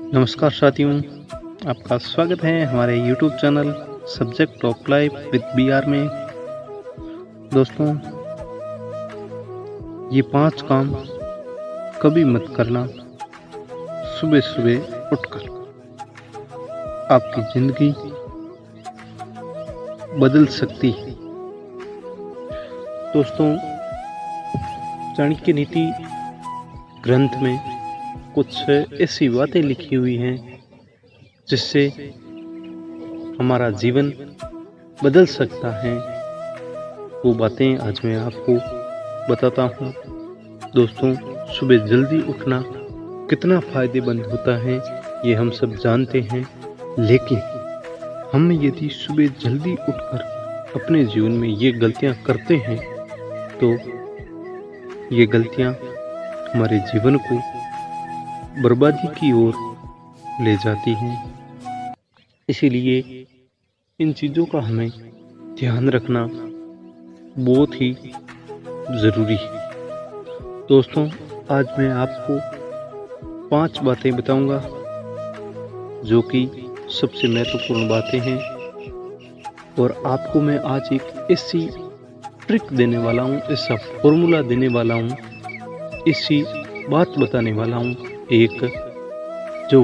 नमस्कार साथियों, आपका स्वागत है हमारे YouTube channel subject of life with BR में। दोस्तों, ये 5 काम कभी मत करना सुबह सुबह उठकर। आपकी ज़िंदगी बदल सकती है। दोस्तों, चाणक्य नीति ग्रंथ में कुछ ऐसी बातें लिखी हुई हैं जिससे हमारा जीवन बदल सकता है। वो बातें आज मैं आपको बताता हूँ। दोस्तों, सुबह जल्दी उठना कितना फ़ायदेमंद होता है ये हम सब जानते हैं, लेकिन हम यदि सुबह जल्दी उठकर अपने जीवन में ये गलतियाँ करते हैं तो ये गलतियाँ हमारे जीवन को बर्बादी की ओर ले जाती हैं। इसीलिए इन चीज़ों का हमें ध्यान रखना बहुत ही ज़रूरी है। दोस्तों, आज मैं आपको 5 बातें बताऊंगा जो कि सबसे महत्वपूर्ण बातें हैं, और आपको मैं आज एक ऐसी ट्रिक देने वाला हूँ, ऐसा फॉर्मूला देने वाला हूँ, ऐसी बात बताने वाला हूँ एक जो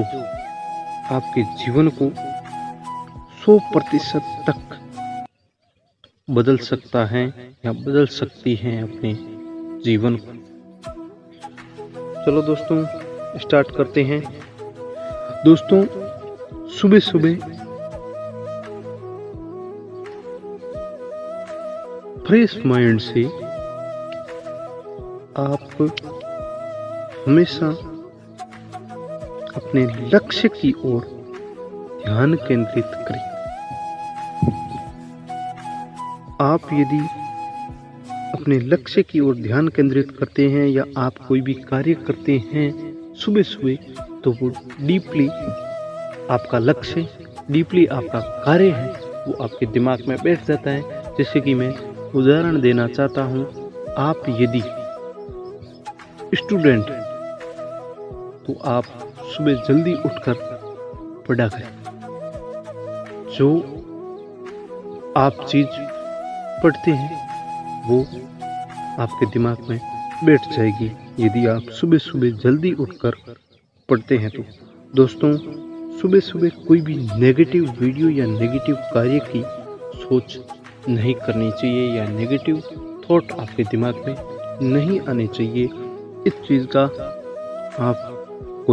आपके जीवन को 100% तक बदल सकता है या बदल सकती है अपने जीवन को। चलो दोस्तों, स्टार्ट करते हैं। दोस्तों, सुबह सुबह फ्रेश माइंड से आप हमेशा अपने लक्ष्य की ओर ध्यान केंद्रित करें। आप यदि अपने लक्ष्य की ओर ध्यान केंद्रित करते हैं या आप कोई भी कार्य करते हैं सुबह सुबह, तो वो डीपली आपका लक्ष्य, डीपली आपका कार्य है, वो आपके दिमाग में बैठ जाता है। जैसे कि मैं उदाहरण देना चाहता हूँ, आप यदि स्टूडेंट तो आप सुबह जल्दी उठकर पढ़ा करें। जो आप चीज़ पढ़ते हैं वो आपके दिमाग में बैठ जाएगी यदि आप सुबह सुबह जल्दी उठकर पढ़ते हैं तो। दोस्तों, सुबह सुबह कोई भी नेगेटिव वीडियो या नेगेटिव कार्य की सोच नहीं करनी चाहिए या नेगेटिव थॉट आपके दिमाग में नहीं आने चाहिए। इस चीज़ का आपको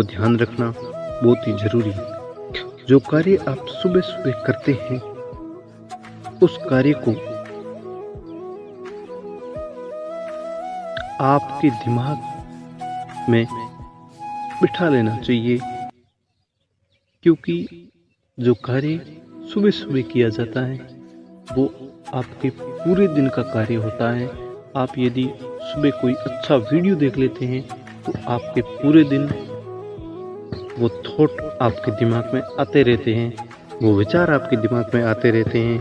ध्यान रखना बहुत ही ज़रूरी है। जो कार्य आप सुबह सुबह करते हैं उस कार्य को आपके दिमाग में बिठा लेना चाहिए, क्योंकि जो कार्य सुबह सुबह किया जाता है वो आपके पूरे दिन का कार्य होता है। आप यदि सुबह कोई अच्छा वीडियो देख लेते हैं तो आपके पूरे दिन वो थॉट आपके दिमाग में आते रहते हैं, वो विचार आपके दिमाग में आते रहते हैं,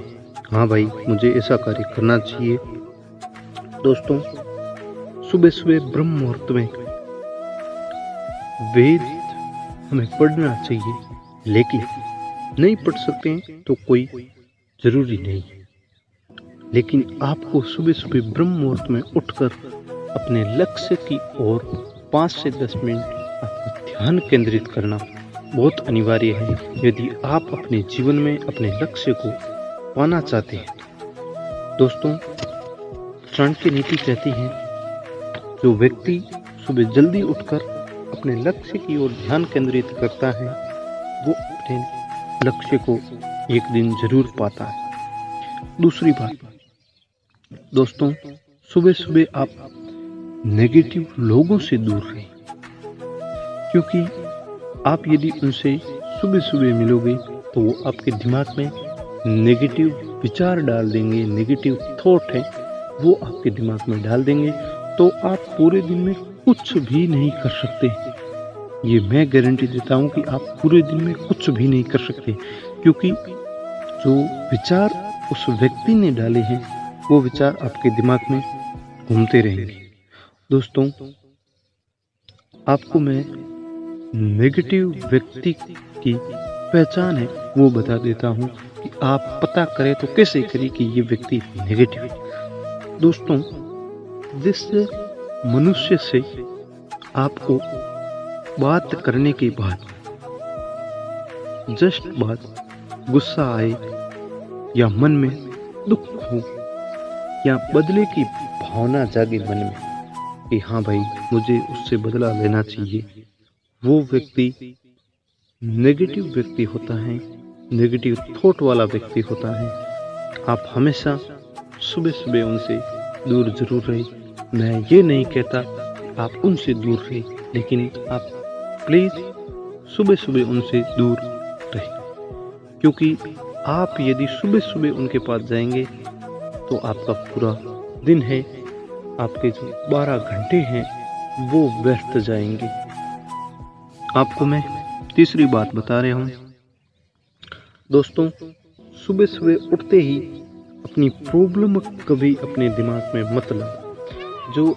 हाँ भाई मुझे ऐसा कार्य करना चाहिए। दोस्तों, सुबह सुबह ब्रह्म मुहूर्त में वेद हमें पढ़ना चाहिए, लेकिन नहीं पढ़ सकते हैं तो कोई ज़रूरी नहीं, लेकिन आपको सुबह सुबह ब्रह्म मुहूर्त में उठकर अपने लक्ष्य की ओर 5 से 10 मिनट आपको ध्यान केंद्रित करना बहुत अनिवार्य है यदि आप अपने जीवन में अपने लक्ष्य को पाना चाहते हैं। दोस्तों, चाणक्य नीति कहती है, जो व्यक्ति सुबह जल्दी उठकर अपने लक्ष्य की ओर ध्यान केंद्रित करता है वो अपने लक्ष्य को एक दिन जरूर पाता है। दूसरी बात, दोस्तों, सुबह सुबह आप नेगेटिव लोगों से दूर रहें, क्योंकि आप यदि उनसे सुबह सुबह मिलोगे तो वो आपके दिमाग में नेगेटिव विचार डाल देंगे, नेगेटिव थॉट है वो आपके दिमाग में डाल देंगे, तो आप पूरे दिन में कुछ भी नहीं कर सकते। ये मैं गारंटी देता हूँ कि आप पूरे दिन में कुछ भी नहीं कर सकते, क्योंकि जो विचार उस व्यक्ति ने डाले हैं वो विचार आपके दिमाग में घूमते रहेंगे। दोस्तों, आपको मैं नेगेटिव व्यक्ति की पहचान है वो बता देता हूँ कि आप पता करें तो कैसे करें कि ये व्यक्ति नेगेटिव है। दोस्तों, जिस मनुष्य से आपको बात करने के बाद जस्ट बात गुस्सा आए या मन में दुख हो या बदले की भावना जागे मन में कि हाँ भाई मुझे उससे बदला लेना चाहिए, वो व्यक्ति नेगेटिव व्यक्ति होता है, नेगेटिव थॉट वाला व्यक्ति होता है। आप हमेशा सुबह सुबह उनसे दूर जरूर रहे। मैं ये नहीं कहता आप उनसे दूर रहे, लेकिन आप प्लीज़ सुबह सुबह उनसे दूर रहे, क्योंकि आप यदि सुबह सुबह उनके पास जाएंगे तो आपका पूरा दिन है, आपके जो 12 घंटे हैं वो व्यर्थ जाएंगे। आपको मैं तीसरी बात बता रहा हूँ। दोस्तों, सुबह सुबह उठते ही अपनी प्रॉब्लम कभी अपने दिमाग में मत लाओ। जो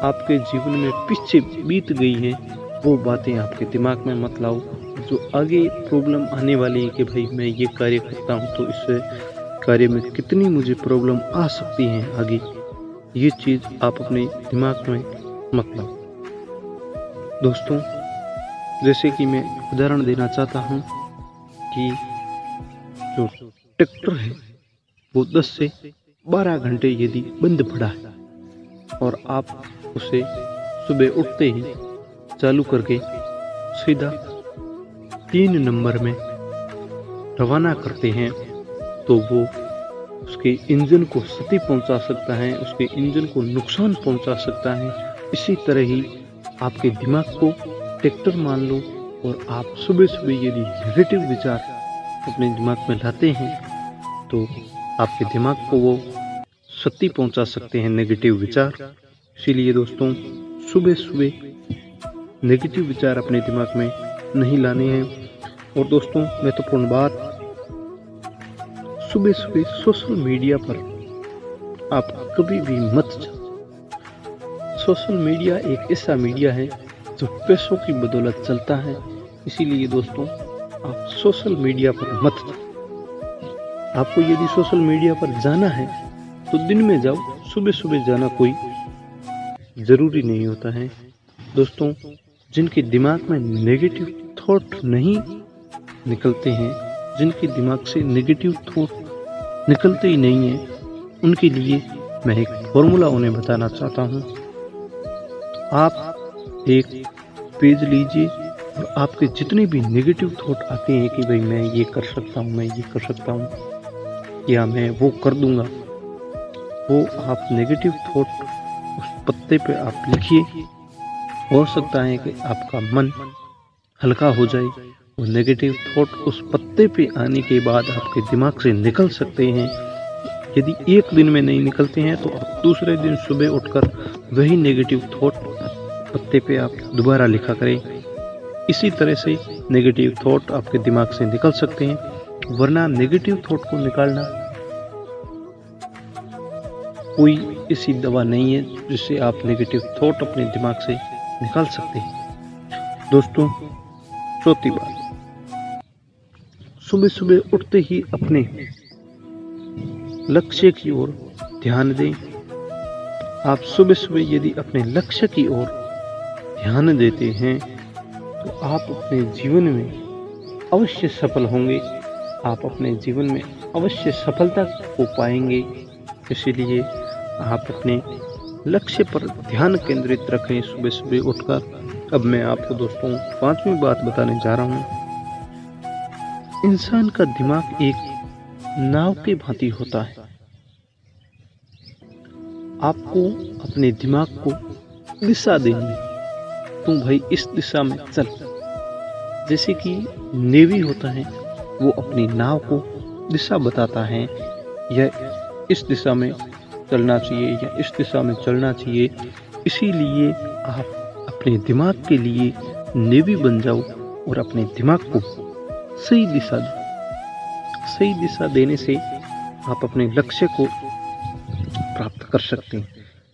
आपके जीवन में पीछे बीत गई है वो बातें आपके दिमाग में मत लाओ। जो आगे प्रॉब्लम आने वाली है कि भाई मैं ये कार्य करता हूँ तो इससे कार्य में कितनी मुझे प्रॉब्लम आ सकती है आगे, ये चीज़ आप अपने दिमाग में मत लाओ। दोस्तों, जैसे कि मैं उदाहरण देना चाहता हूँ कि जो ट्रैक्टर है वो 10 से 12 घंटे यदि बंद पड़ा है और आप उसे सुबह उठते ही चालू करके सीधा 3 नंबर में रवाना करते हैं तो वो उसके इंजन को क्षति पहुंचा सकता है, उसके इंजन को नुकसान पहुंचा सकता है। इसी तरह ही आपके दिमाग को ट्रैक्टर मान लो और आप सुबह सुबह यदि नेगेटिव विचार अपने दिमाग में लाते हैं तो आपके दिमाग को वो क्षति पहुंचा सकते हैं नेगेटिव विचार। इसीलिए दोस्तों, सुबह सुबह नेगेटिव विचार अपने दिमाग में नहीं लाने हैं। और दोस्तों, महत्वपूर्ण बात, सुबह सुबह सोशल मीडिया पर आप कभी भी मत जाओ। सोशल मीडिया एक ऐसा मीडिया है जो पैसों की बदौलत चलता है। इसीलिए दोस्तों, आप सोशल मीडिया पर मत जाओ। आपको यदि सोशल मीडिया पर जाना है तो दिन में जाओ, सुबह सुबह जाना कोई ज़रूरी नहीं होता है। दोस्तों, जिनके दिमाग में नेगेटिव थॉट नहीं निकलते हैं, जिनके दिमाग से नेगेटिव थॉट निकलते ही नहीं हैं, उनके लिए मैं एक फॉर्मूला उन्हें बताना चाहता हूँ। आप एक पेज लीजिए और आपके जितने भी नेगेटिव थॉट आते हैं कि भाई मैं ये कर सकता हूँ, मैं ये कर सकता हूँ, या मैं वो कर दूंगा, वो आप नेगेटिव थॉट उस पत्ते पे आप लिखिए। हो सकता है कि आपका मन हल्का हो जाए। वो नेगेटिव थॉट उस पत्ते पे आने के बाद आपके दिमाग से निकल सकते हैं। यदि एक दिन में नहीं निकलते हैं तो आप दूसरे दिन सुबह उठकर वही नेगेटिव थॉट पत्ते पे आप दोबारा लिखा करें। इसी तरह से नेगेटिव थॉट आपके दिमाग से निकल सकते हैं। वरना नेगेटिव थॉट को निकालना कोई ऐसी दवा नहीं है जिससे आप नेगेटिव थॉट अपने दिमाग से निकाल सकते हैं। दोस्तों, चौथी बात, सुबह सुबह उठते ही अपने लक्ष्य की ओर ध्यान दें। आप सुबह सुबह यदि अपने लक्ष्य की ओर ध्यान देते हैं तो आप अपने जीवन में अवश्य सफल होंगे। आप अपने जीवन में अवश्य सफलता को पाएंगे। इसीलिए आप अपने लक्ष्य पर ध्यान केंद्रित रखें सुबह सुबह उठकर। अब मैं आपको दोस्तों 5वीं बात बताने जा रहा हूँ। इंसान का दिमाग एक नाव की भांति होता है। आपको अपने दिमाग को दिशा देनी, तुम भाई इस दिशा में चल। जैसे कि नेवी होता है, वो अपनी नाव को दिशा बताता है, यह इस दिशा में चलना चाहिए या इस दिशा में चलना चाहिए। इसीलिए आप अपने दिमाग के लिए नेवी बन जाओ और अपने दिमाग को सही दिशा दो। सही दिशा देने से आप अपने लक्ष्य को प्राप्त कर सकते हैं।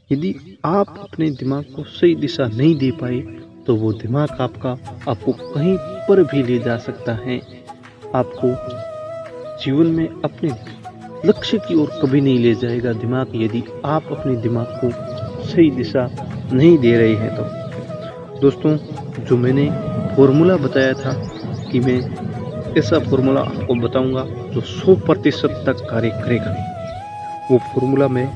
यदि आप अपने दिमाग को सही दिशा नहीं दे पाए तो वो दिमाग आपको कहीं पर भी ले जा सकता है। आपको जीवन में अपने लक्ष्य की ओर कभी नहीं ले जाएगा दिमाग, यदि आप अपने दिमाग को सही दिशा नहीं दे रहे हैं तो। दोस्तों, जो मैंने फॉर्मूला बताया था कि मैं ऐसा फॉर्मूला आपको बताऊंगा जो 100% तक कार्य करेगा, वो फॉर्मूला मैं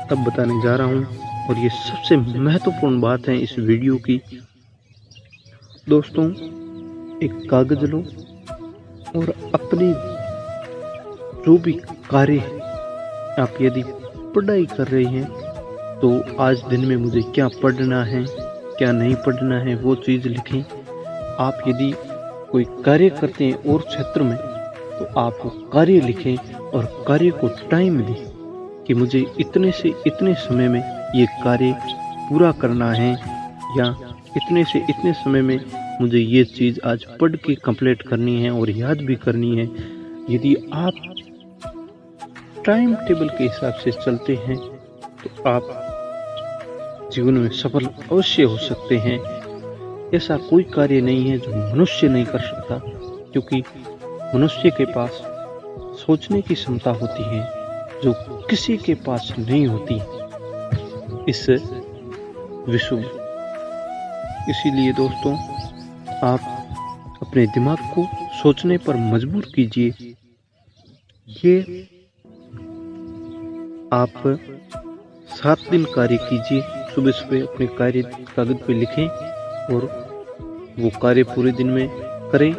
तब बताने जा रहा हूं। और ये सबसे महत्वपूर्ण बात है इस वीडियो की। दोस्तों, एक कागज लो और अपनी जो भी कार्य है, आप यदि पढ़ाई कर रहे हैं तो आज दिन में मुझे क्या पढ़ना है, क्या नहीं पढ़ना है, वो चीज़ लिखें। आप यदि कोई कार्य करते हैं और क्षेत्र में, तो आप वो कार्य लिखें और कार्य को टाइम दें कि मुझे इतने से इतने समय में ये कार्य पूरा करना है, या इतने से इतने समय में मुझे ये चीज़ आज पढ़ के कंप्लीट करनी है और याद भी करनी है। यदि आप टाइम टेबल के हिसाब से चलते हैं तो आप जीवन में सफल अवश्य हो सकते हैं। ऐसा कोई कार्य नहीं है जो मनुष्य नहीं कर सकता, क्योंकि मनुष्य के पास सोचने की क्षमता होती है जो किसी के पास नहीं होती इस विश्व में। इसीलिए दोस्तों, आप अपने दिमाग को सोचने पर मजबूर कीजिए। ये आप 7 दिन कार्य कीजिए। सुबह सुबह अपने कार्य कागज पे लिखें और वो कार्य पूरे दिन में करें।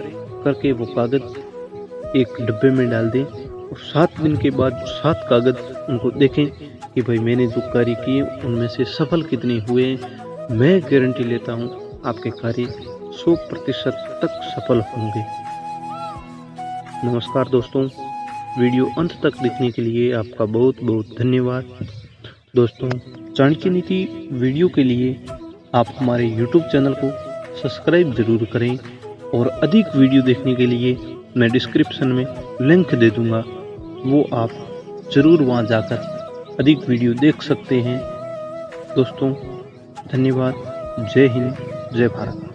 करके वो कागज एक डब्बे में डाल दें और 7 दिन के बाद 7 कागज उनको देखें कि भाई मैंने जो कार्य किए उनमें से सफल कितने हुए। मैं गारंटी लेता हूँ आपके कार्य 100% तक सफल होंगे। नमस्कार दोस्तों, वीडियो अंत तक देखने के लिए आपका बहुत बहुत धन्यवाद। दोस्तों, चाणक्य नीति वीडियो के लिए आप हमारे YouTube चैनल को सब्सक्राइब जरूर करें, और अधिक वीडियो देखने के लिए मैं डिस्क्रिप्शन में लिंक दे दूंगा, वो आप ज़रूर वहां जाकर अधिक वीडियो देख सकते हैं। दोस्तों, धन्यवाद। जय हिंद, जय भारत।